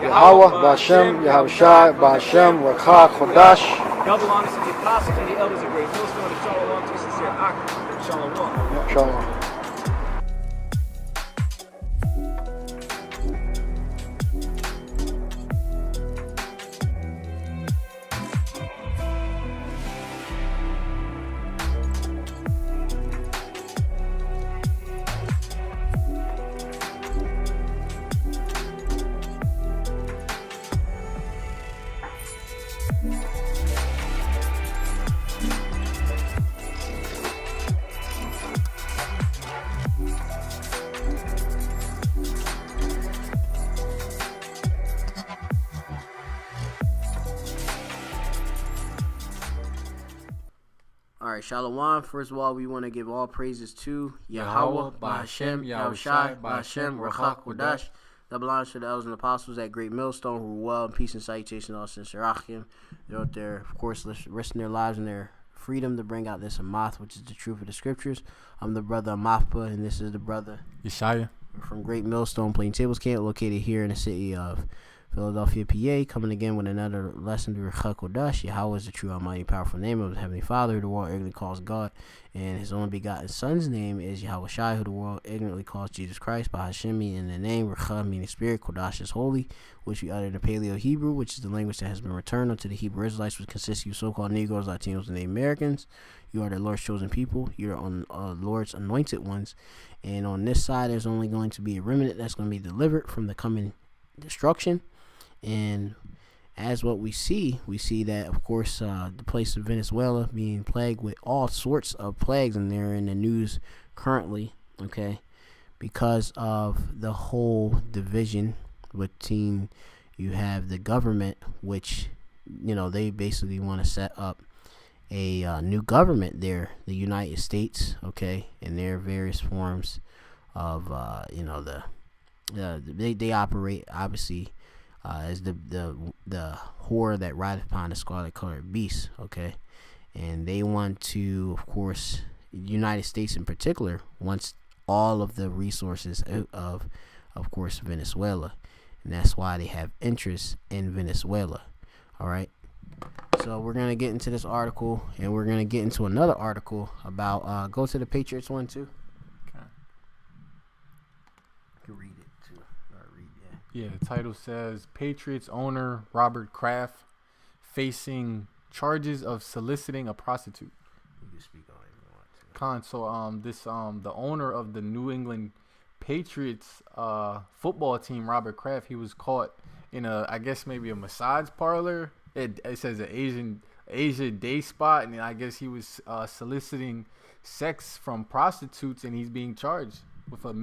Yahweh, Ba'Shem, Yahushai, Ba'Shem, Rakha, Chodash. Double honors to the apostles and the elders of Great Millstone, and Shalom to sincere Ak. Shalom. Shalom. All right, Shalom. First of all, we want to give all praises to Yahweh, Ba'Shem, Yahushai, Ba'Shem, Rakha, Kodash. Double honors to the elders and apostles at Great Millstone who were well in peace and salutation all since Achim. They're out there, of course, risking their lives and their freedom to bring out this Amath, which is the truth of the scriptures. I'm the brother Amathpa, and this is the brother Yeshaya. We're from Great Millstone Plain Tables Camp, located here in the city of Philadelphia, PA, coming again with another lesson to Rakha Kodash. Yahweh is the true, almighty, powerful name of his heavenly Father, who the world ignorantly calls God, and his only begotten Son's name is Yahweh Shai, who the world ignorantly calls Jesus Christ. By Hashem, in the name, Rakha, meaning spirit, Kodash is holy, which we utter in the Paleo Hebrew, which is the language that has been returned unto the Hebrew Israelites, which consists of you so-called Negroes, Latinos, and Native Americans. You are the Lord's chosen people. You're on Lord's anointed ones. And on this side, there's only going to be a remnant that's going to be delivered from the coming destruction. And as what we see that, of course, the place of Venezuela being plagued with all sorts of plagues, and they're in the news currently, okay, because of the whole division between, you have the government, which, you know, they basically want to set up a new government there, the United States, okay, and their various forms of, you know, they operate, obviously, as the horror that rideth upon the scarlet colored beast, okay, and they want to, of course, the United States in particular wants all of the resources of course, Venezuela, and that's why they have interest in Venezuela. All right, so we're gonna get into this article, and we're gonna get into another article about go to the Patriots one too. Okay. I can read it too. Yeah, the title says Patriots owner Robert Kraft facing charges of soliciting a prostitute. You can speak on it if you want to. So the owner of the New England Patriots football team, Robert Kraft, he was caught in I guess maybe a massage parlor. It says an Asian day spot, and I guess he was soliciting sex from prostitutes, and he's being charged with a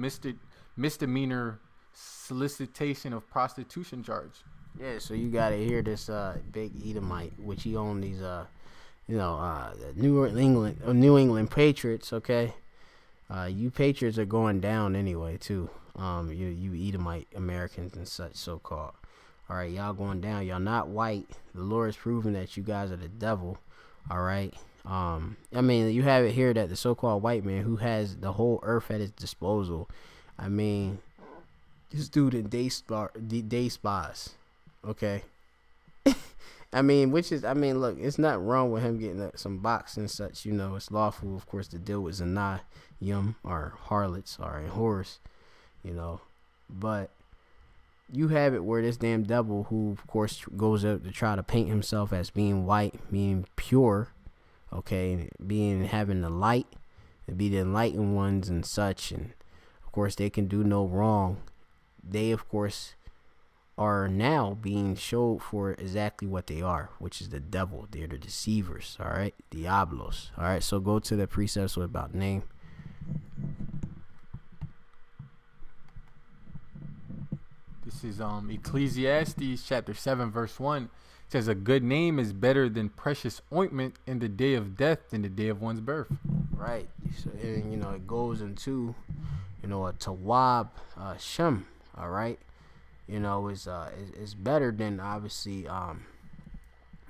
misdemeanor solicitation of prostitution charge. Yeah, so you gotta hear this big Edomite, which he owned these New England Patriots, okay? You Patriots are going down anyway too. You Edomite Americans and such, so called. All right, y'all going down. Y'all not white. The Lord is proving that you guys are the devil. All right. I mean, you have it here that the so-called white man who has the whole earth at his disposal. I mean, this dude in day spas, okay. I mean, look, it's not wrong with him getting some box and such. You know, it's lawful, of course, to deal with Zanayim or harlots or whores, you know. But you have it where this damn devil, who, of course, goes out to try to paint himself as being white, being pure, okay, having the light, and be the enlightened ones and such, and of course, they can do no wrong. They, of course, are now being showed for exactly what they are, which is the devil. They're the deceivers, all right? Diablos, all right? So go to the precepts with about name. This is Ecclesiastes chapter 7, verse 1. It says, a good name is better than precious ointment in the day of death than the day of one's birth. right? So, and it goes into a Tawab Shem. All right, is better than obviously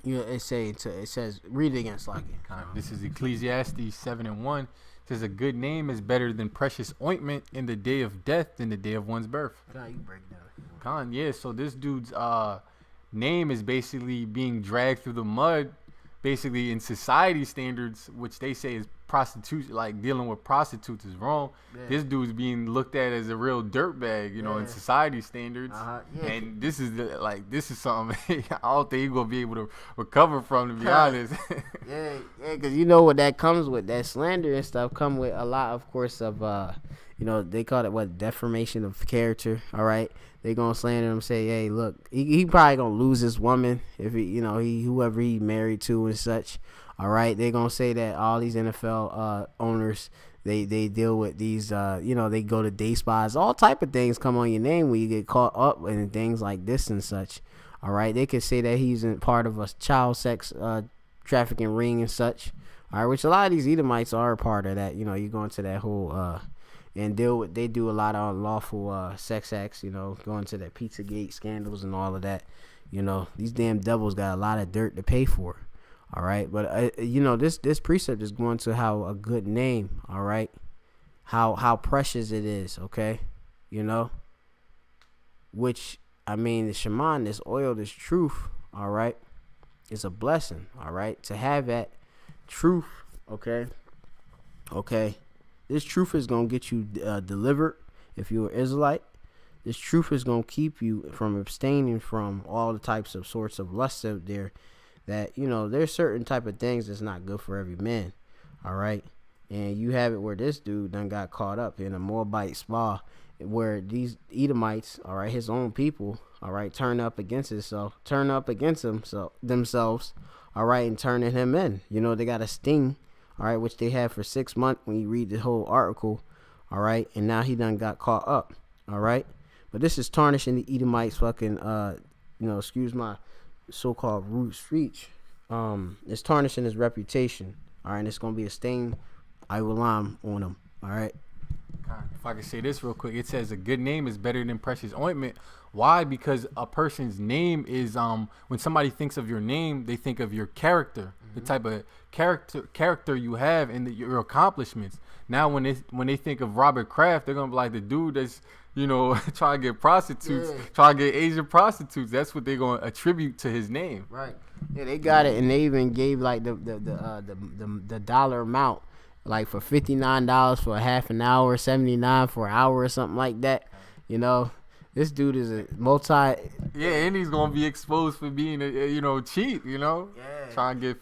it says read it again, Slocky. This is Ecclesiastes 7:1. It says a good name is better than precious ointment in the day of death than the day of one's birth. You break down. So this dude's name is basically being dragged through the mud, basically in society standards, which they say is prostitution, like dealing with prostitutes is wrong. Yeah. This dude's being looked at as a real dirtbag, in society standards. And this is something I don't think he's gonna be able to recover from, to be honest. Because what that comes with, that slander and stuff come with a lot, of course, of they call it deformation of character. All right, they gonna slander him, say, hey, look, he probably gonna lose his woman if he whoever he married to and such. All right, they're gonna say that all these NFL owners, they deal with these they go to day spas, all type of things come on your name when you get caught up in things like this and such. All right, they could say that he's in part of a child sex trafficking ring and such. All right, which a lot of these Edomites are a part of that. You go into that whole and they do a lot of unlawful sex acts. Going to that Pizzagate scandals and all of that. These damn devils got a lot of dirt to pay for. All right, but this precept is going to how a good name. All right, how precious it is. Okay, which the shaman, this oil, this truth. All right, is a blessing. All right, to have that truth. Okay, this truth is gonna get you delivered if you're an Israelite. This truth is gonna keep you from abstaining from all the types of sorts of lust out there. That there's certain type of things that's not good for every man. All right, and you have it where this dude done got caught up in a Moabite spa, where these Edomites, all right, his own people, all right, turn up against themselves, all right, and turning him in. They got a sting, all right, which they had for 6 months when you read the whole article, all right, and now he done got caught up, all right. But this is tarnishing the Edomites fucking excuse my so-called rude speech. It's tarnishing his reputation. All right, and it's gonna be a stain I will on him. All right. If I can say this real quick, it says a good name is better than precious ointment. Why? Because a person's name is when somebody thinks of your name, they think of your character, the type of character you have, and your accomplishments. Now, when they think of Robert Kraft, they're gonna be like the dude that's trying to get prostitutes, trying to get Asian prostitutes. That's what they're gonna attribute to his name. Right. Yeah, they got it, and they even gave like the dollar amount, like for $59 for a half an hour, $79 for an hour or something like that. This dude is a multi. Yeah, and he's gonna be exposed for being cheap. Trying to get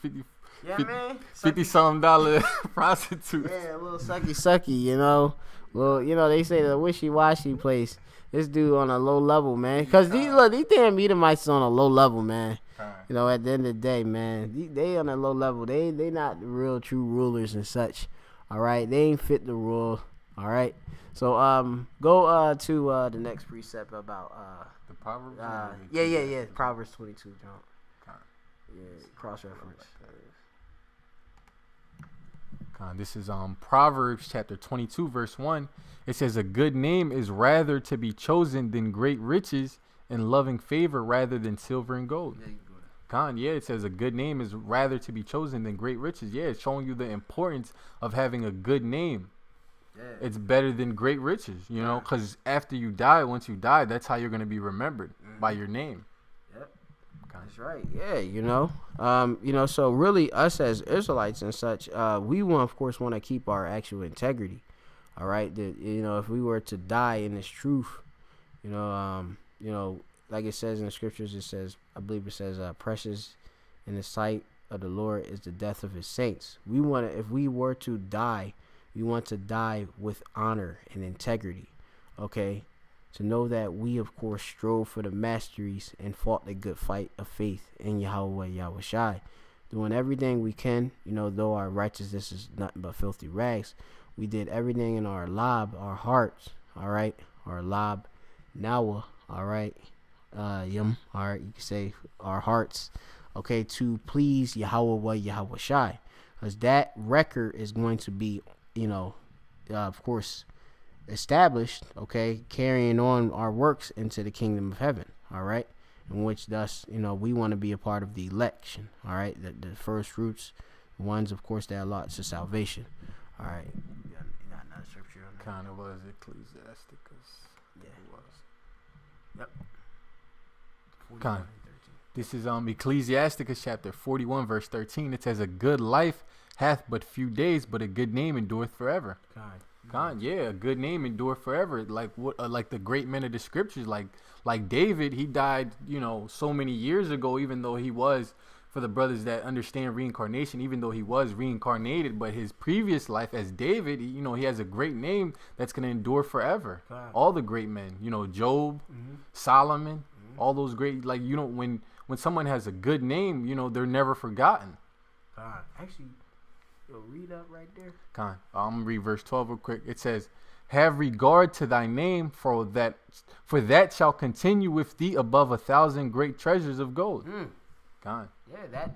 50 something dollar prostitutes. Yeah, a little sucky. Well, they say the wishy-washy place. This dude on a low level, man. Because these damn Edomites on a low level, man. At the end of the day, man, they on a low level. They not the real true rulers and such. All right, they ain't fit the rule. All right, so go to the next precept about the Proverbs. Proverbs 22, John. Yeah, cross reference. This is Proverbs chapter 22 verse 1. It says a good name is rather to be chosen than great riches, and loving favor rather than silver and gold. It says a good name is rather to be chosen than great riches. Yeah, it's showing you the importance of having a good name. Yeah. It's better than great riches, because after you die, once you die, that's how you're going to be remembered, by your name. Yep. That's right. Yeah, so really us as Israelites and such, we of course want to keep our actual integrity. All right. If we were to die in this truth, like it says in the scriptures, I believe it says, precious in the sight of the Lord is the death of his saints. If we were to die, we want to die with honor and integrity. Okay. To know that we, of course, strove for the masteries and fought the good fight of faith in Yahweh Yahushai, doing everything we can, though our righteousness is nothing but filthy rags. We did everything in our lab, our hearts, all right, our lab, nawa, all right, all right, you can say our hearts, okay, to please Yahweh Yahushai. because that record is going to be, of course, established, okay, carrying on our works into the kingdom of heaven, all right, in which thus, we want to be a part of the election, all right, the first fruits, ones, of course, that allot to salvation, all right. You got another scripture on that? Kind of was Ecclesiasticus. Yeah. It was. Yep. Kind. This is Ecclesiasticus chapter 41 verse 13. It says, "A good life hath but few days, but a good name endureth forever." Yeah, a good name endure forever. Like what? Like the great men of the scriptures, like David, he died, so many years ago. Even though he was, for the brothers that understand reincarnation, even though he was reincarnated, but his previous life as David, he has a great name that's gonna endure forever. God. All the great men, Job, Solomon, all those great, when someone has a good name, they're never forgotten. God, actually. Yo, read up right there. I'm gonna read verse 12 real quick. It says, "Have regard to thy name, for that shall continue with thee above 1,000 great treasures of gold." Yeah,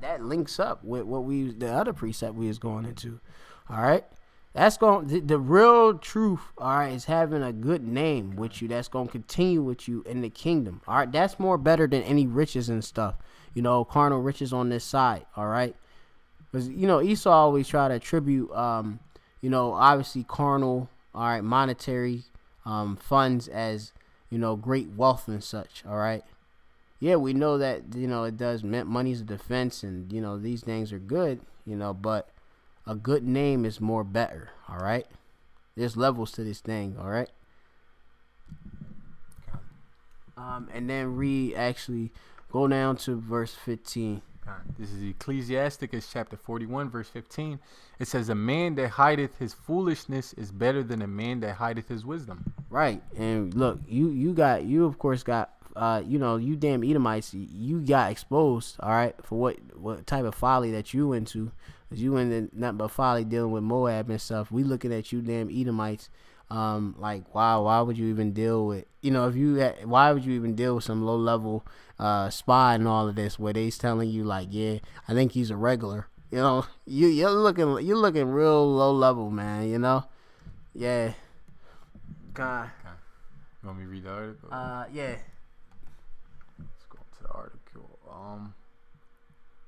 that links up with what the other precept we was going into. All right, that's going the real truth. All right, is having a good name with you. That's going to continue with you in the kingdom. All right, that's more better than any riches and stuff. Carnal riches on this side. All right. Because, Esau always try to attribute, obviously carnal, all right, monetary funds as, great wealth and such, all right? Yeah, we know that, it does, money's a defense and, these things are good, but a good name is more better, all right? There's levels to this thing, all right? And then actually go down to verse 15. This is Ecclesiasticus chapter 41 verse 15. It says, "A man that hideth his foolishness is better than a man that hideth his wisdom." Right. And look, you of course got you damn Edomites, you got exposed, all right, for what type of folly that you into. Cause you into nothing but folly dealing with Moab and stuff. We looking at you damn Edomites. Like, wow, why would you even deal with, why would you even deal with some low level spy and all of this, where they's telling you like, yeah, I think he's a regular, you're looking real low level, man, yeah. God. You want me to read the article? Yeah. Let's go to the article.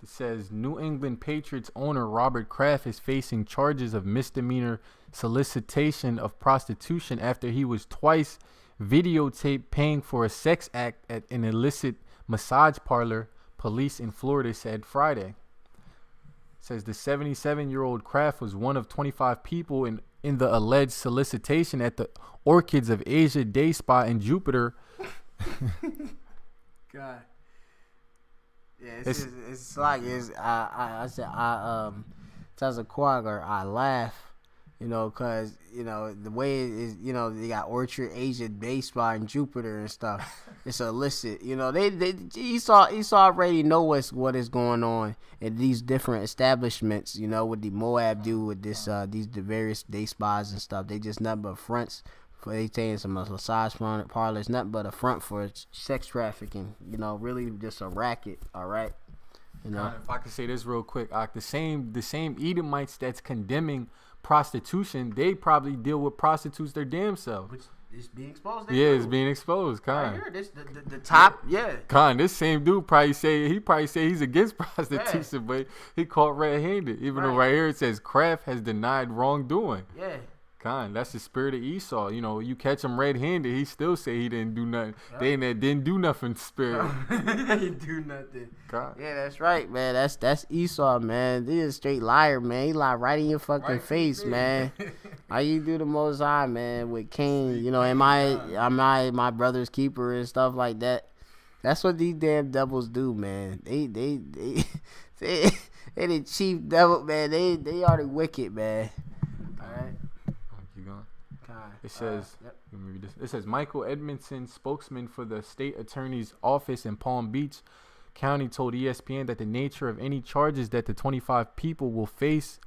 It says, New England Patriots owner Robert Kraft is facing charges of misdemeanor solicitation of prostitution after he was twice videotaped paying for a sex act at an illicit massage parlor, police in Florida said Friday. It says the 77-year-old Kraft was one of 25 people in the alleged solicitation at the Orchids of Asia Day Spa in Jupiter. God. Yeah, it's like I said as a quagger, I laugh, cause the way it is, they got Orchard Asia Day Spa in Jupiter and stuff. It's illicit, Esau already know what is going on at these different establishments, what the Moab do with this the various day spas and stuff. They just nothing but fronts. For they taking some massage parlors, nothing but a front for sex trafficking. Really just a racket. All right. If I could say this real quick, the same Edomites that's condemning prostitution, they probably deal with prostitutes their damn self. Which is being exposed. It's being exposed. Con. Right here, the top. Yeah. Con, this same dude probably say he's against prostitution, but he caught red-handed. Even though right here it says Kraft has denied wrongdoing. Yeah. Con, that's the spirit of Esau. You catch him red-handed, he still say he didn't do nothing. They didn't do nothing, spirit. He didn't do nothing. Con. Yeah, that's right, man. That's Esau, man. He's a straight liar, man. He lie right in your fucking face, man. How you do the Most High, man, with Cain? Am I my brother's keeper and stuff like that? That's what these damn devils do, man. They the chief devil, man. They are the wicked, man. All right. It says, let me read this. It says Michael Edmondson, spokesman for the state attorney's office in Palm Beach County, told ESPN that the nature of any charges that the 25 people will face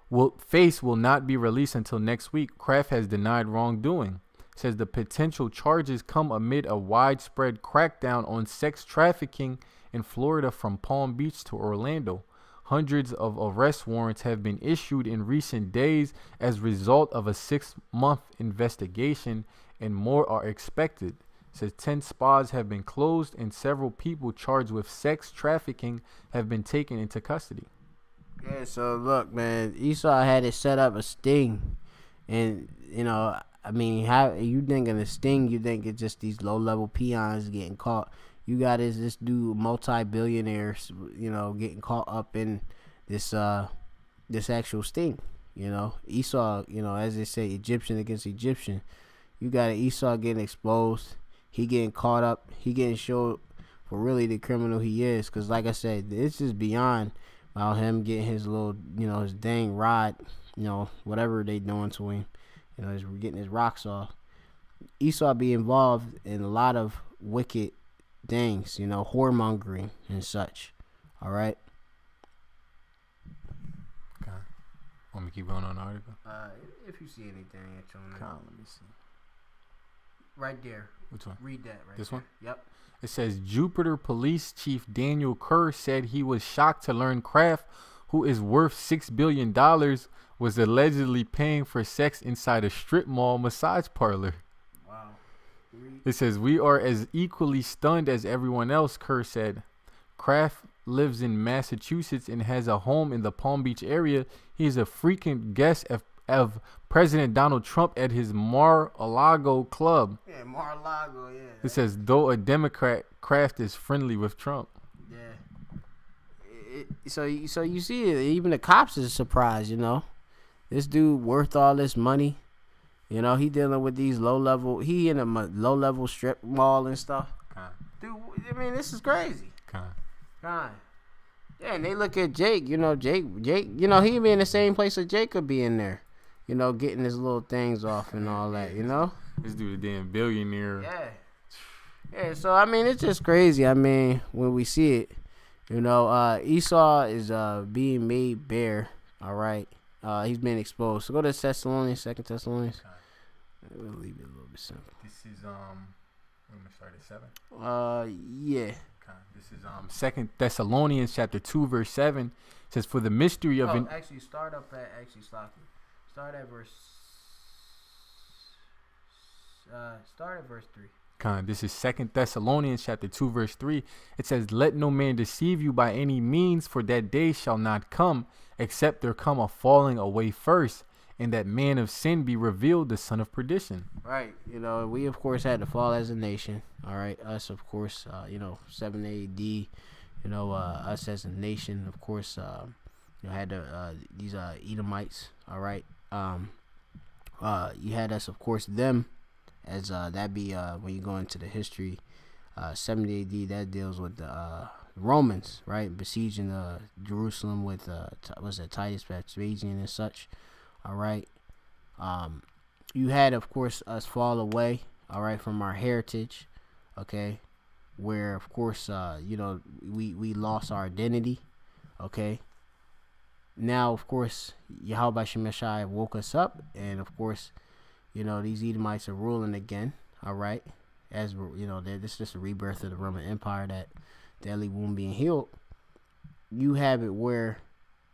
will not be released until next week. Kraft has denied wrongdoing. It says the potential charges come amid a widespread crackdown on sex trafficking in Florida from Palm Beach to Orlando. Hundreds of arrest warrants have been issued in recent days as a result of a 6-month investigation, and more are expected. It says 10 spas have been closed and several people charged with sex trafficking have been taken into custody. Yeah, so look, man, Esau had it set up a sting, and I mean, how you thinking a sting? You think it's just these low-level peons getting caught? You got this dude, multi-billionaires, getting caught up in this actual sting. Esau, as they say, Egyptian against Egyptian. You got Esau getting exposed. He getting caught up. He getting showed for really the criminal he is. Because like I said, it's just beyond about him getting his little, his dang rod, whatever they doing to him. He's getting his rocks off. Esau be involved in a lot of wicked things, whoremongering and such. All right. Okay. Want me to keep going on the article? If you see anything at your Let me see. right there. Which one? Read that right This there. one? Yep. It says Jupiter Police Chief Daniel Kerr said he was shocked to learn Kraft, who is worth $6 billion, was allegedly paying for sex inside a strip mall massage parlor. Wow. It says, we are as equally stunned as everyone else, Kerr said. Kraft lives in Massachusetts and has a home in the Palm Beach area. He is a frequent guest of President Donald Trump at his Mar-a-Lago club. Yeah, Mar-a-Lago, yeah. It says, though a Democrat, Kraft is friendly with Trump. Yeah. So you see it, even the cops is surprised, This dude worth all this money. He dealing with these he in a low-level strip mall and stuff. Dude, I mean, this is crazy. God. Yeah, and they look at Jake, Jake, he be in the same place that Jake could be in there. Getting his little things off and all that, This dude a damn billionaire. Yeah. Yeah, so, I mean, it's just crazy. I mean, when we see it, Esau is being made bare, all right? He's being exposed. So go to Thessalonians, 2 Thessalonians. We'll leave it a little bit simple. This is, we're going to start at 7. Yeah. This is 2 Thessalonians chapter 2 verse 7. It says, for the mystery of actually start at verse 3. This is 2 Thessalonians chapter 2 verse 3. It says, let no man deceive you by any means, for that day shall not come, except there come a falling away first, and that man of sin be revealed, the son of perdition. Right. We of course had to fall as a nation. All right. Us, of course, 7 AD, us as a nation, of course, had these Edomites. All right. You had us, of course, them as that be when you go into the history, 70 AD, that deals with the Romans, right, besieging Jerusalem with was it Titus Vespasian and such. All right. You had, of course, us fall away, all right, from our heritage, okay, where, of course, we lost our identity, okay. Now, of course, Yahweh Shemeshai woke us up, and, of course, these Edomites are ruling again, all right, as, this is just a rebirth of the Roman Empire, that deadly wound being healed. You have it where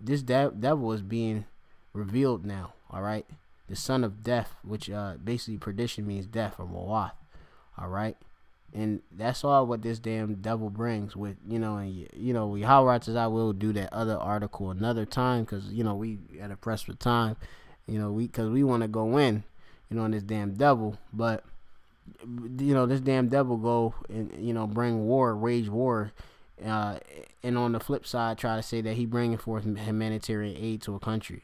this devil is being revealed now, all right, the son of death, which basically perdition means death, or Moath, all right, and that's all what this damn devil brings with, Yahweh says I will do that other article another time, because, we at a press for time, because we want to go in, on this damn devil, but, this damn devil go and, bring war, wage war, and on the flip side, try to say that he bringing forth humanitarian aid to a country.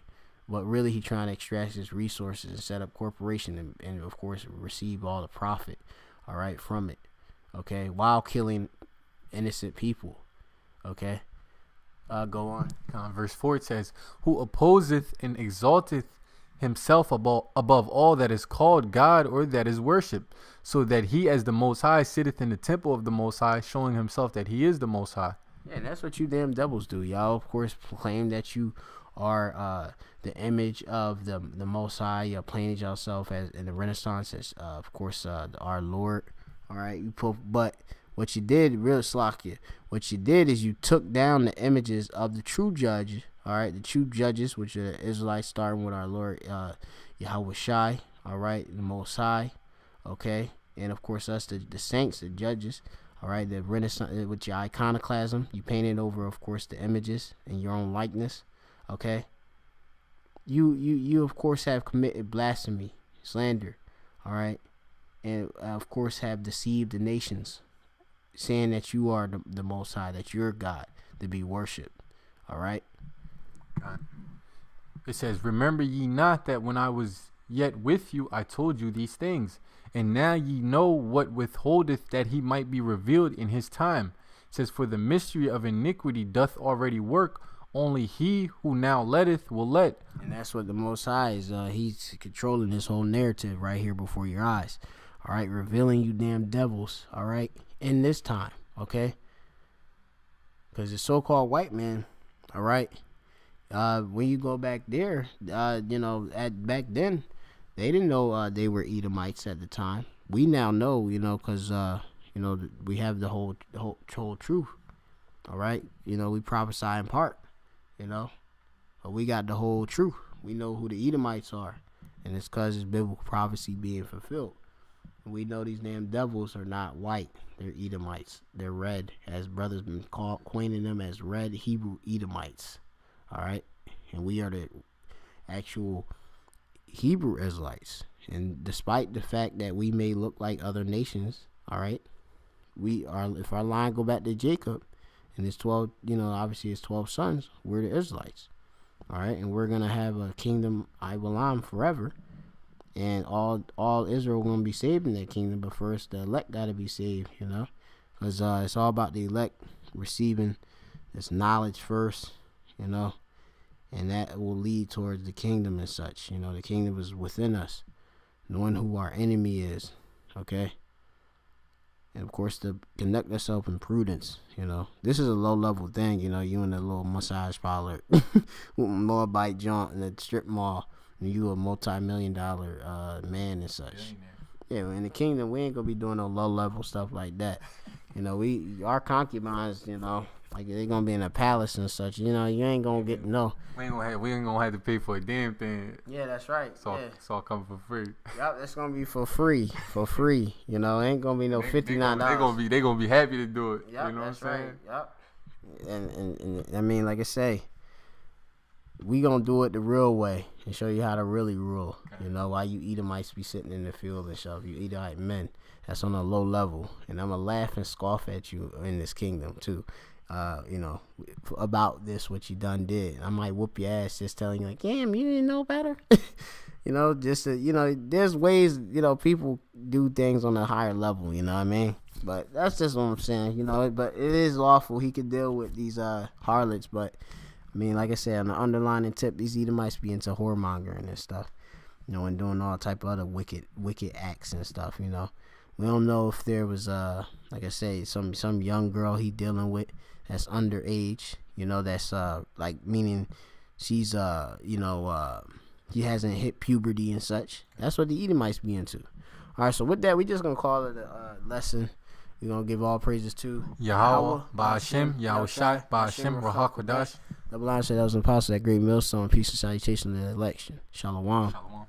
But really, he trying to extract his resources and set up corporation and of course, receive all the profit, all right, from it, okay, while killing innocent people, okay. Go on. Verse 4, it says, who opposeth and exalteth himself above all that is called God or that is worshipped, so that he as the Most High sitteth in the temple of the Most High, showing himself that he is the Most High. Yeah, and that's what you damn devils do. Y'all, of course, claim that you are the image of the Most High. You're playing yourself as in the Renaissance as, of course, our Lord. All right, but What you did, real Slakia, what you did is you took down the images of the true judges, all right, the true judges, which are the Israelites, starting with our Lord Yahweh Shai, all right, the Most High, okay, and of course us, the saints, the judges, all right, the Renaissance, with your iconoclasm, you painted over, of course, the images in your own likeness, okay. You of course have committed blasphemy, slander, all right, and of course have deceived the nations, saying that you are the Most High, that you're God to be worshipped, all right. It says, remember ye not that when I was yet with you, I told you these things, and now ye know what withholdeth that he might be revealed in his time. It says, for the mystery of iniquity doth already work, only he who now letteth will let. And that's what the Most High is. He's controlling this whole narrative right here before your eyes. All right, revealing you damn devils. All right, in this time, okay. Because the so-called white man, all right. When you go back there, back then, they didn't know they were Edomites at the time. We now know, because we have the whole truth. All right, we prophesy in part. But we got the whole truth. We know who the Edomites are, and it's because it's biblical prophecy being fulfilled. And we know these damn devils are not white; they're Edomites. They're red, as brothers been coining them as red Hebrew Edomites. All right, and we are the actual Hebrew Israelites. And despite the fact that we may look like other nations, all right, we are. If our line go back to Jacob. And it's 12, obviously it's 12 sons. We're the Israelites. All right. And we're going to have a kingdom, Ibalam, forever. And all Israel going to be saved in that kingdom. But first, the elect got to be saved, Because it's all about the elect receiving this knowledge first, And that will lead towards the kingdom and such. The kingdom is within us. Knowing who our enemy is. Okay. And of course, to conduct yourself in prudence, This is a low-level thing, you in a little massage parlor, Moabite joint in the strip mall, and you a multi-million-dollar man and such. Yeah, in the kingdom, we ain't gonna be doing no low-level stuff like that. Our concubines, like they gonna be in a palace and such. You ain't gonna get no. We ain't gonna have to pay for a damn thing. Yeah, that's right. It's all coming for free. Yep, that's gonna be for free. Ain't gonna be no $59. They gonna be happy to do it. Yep, you know that's what I'm saying? Right. Yep. And I mean, like I say, we gonna do it the real way and show you how to really rule. Okay. Why you Edomites be sitting in the field and stuff. You Edomite men. That's on a low level, and I'm gonna laugh and scoff at you in this kingdom too. About this, what you done did. I might whoop your ass just telling you like, damn, you didn't know better. There's ways, people do things on a higher level, you know what I mean? But that's just what I'm saying, but it is lawful. He could deal with these harlots, but I mean, like I said, on the underlining tip, these Edomites be into whoremongering and stuff, and doing all type of other wicked acts and stuff, We don't know if there was, like I say, some young girl he dealing with that's underage, that's like meaning she's he hasn't hit puberty and such. That's what the Edomites be into. All right, so with that, we just gonna call it a lesson. We're gonna give all praises to Yahweh, Ba'ashem, Yahushai, Ba'ashem, Rahakodash. Double line said that was an apostle, that great millstone, peace and salutation in the election. Shalom. Shalom.